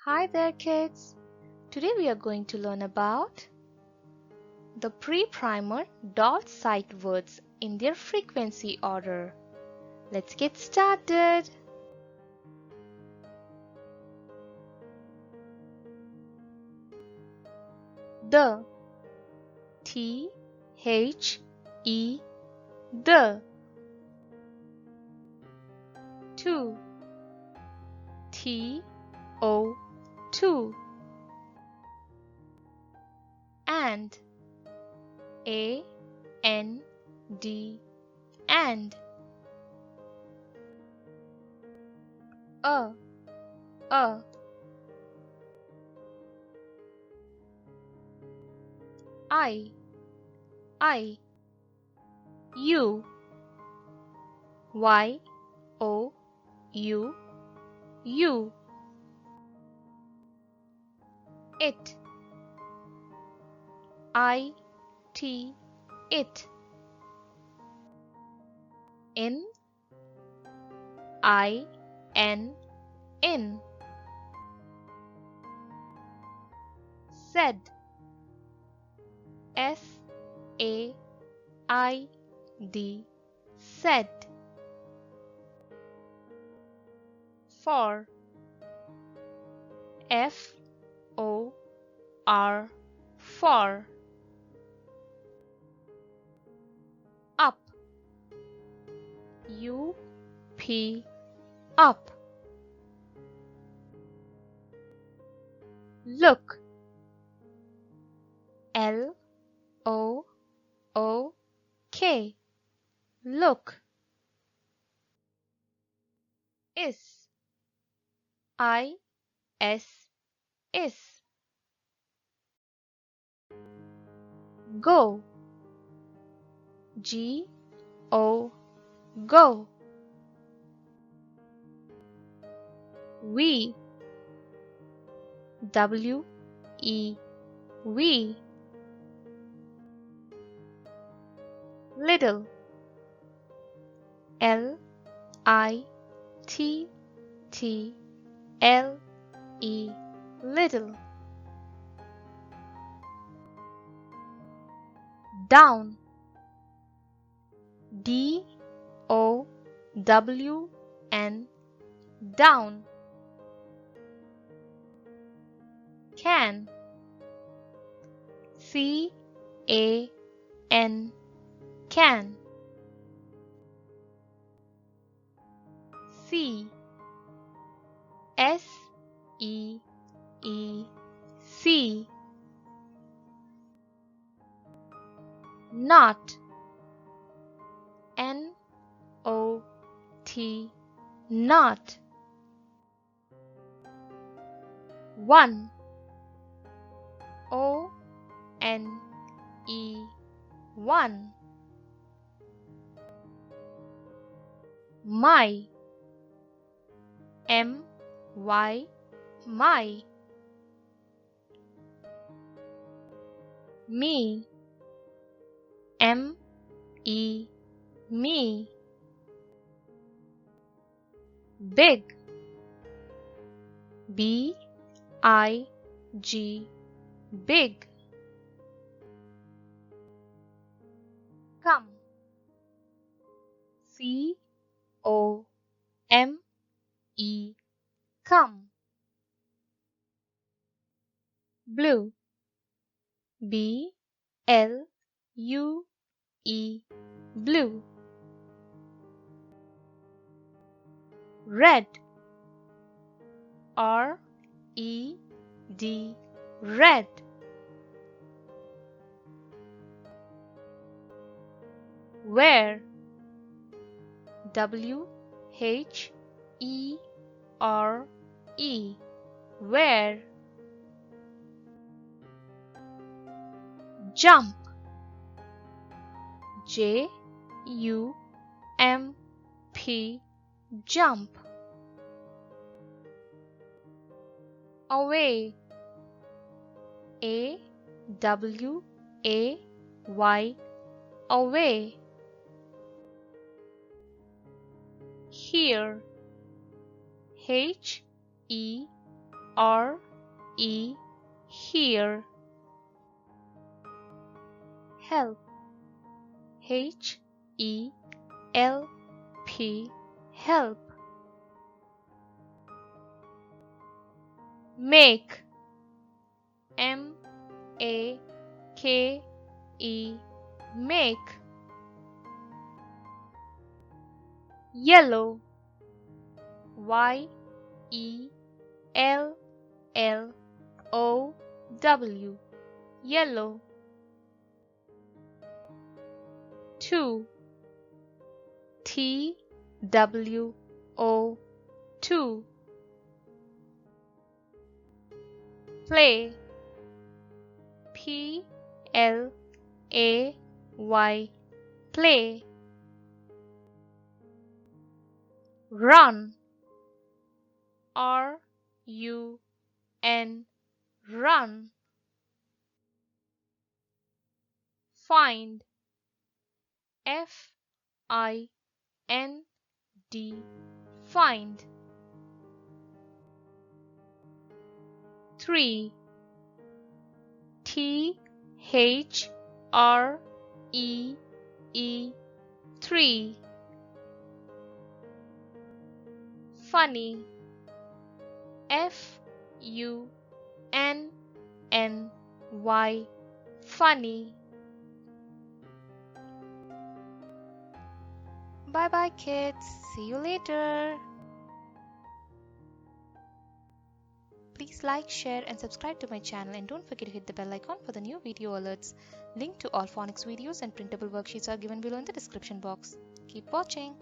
Hi there kids! Today we are going to learn about the pre-primer Dolch sight words in their frequency order. Let's get started! The T-H-E the two T-O-two and A-N-D and a I U Y O U U it I T it in I N in said S A I D said for F O R for up U P up look L O O K look is I S is go G O go we W E we little L I T T L E little down D O W N down can C A N can C S E E C not N O T not one O N E one my M Y my me M E me big B I G big come C O M E come blue B L U E blue red R E D red where W H E R E where jump J U M P jump away A W A Y away here H E R E here. Help. H E L P help. Make. M A K E make. Yellow. Y E L L O W yellow. 2. T W O 2 play. P L A Y play. Run. R U N run. Find. F I N D find. 3. T H R E E 3 funny. F U N N Y funny. Bye bye kids. See you later. Please like, share and subscribe to my channel, and don't forget to hit the bell icon for the new video alerts. Link to all phonics videos and printable worksheets are given below in the description box. Keep watching.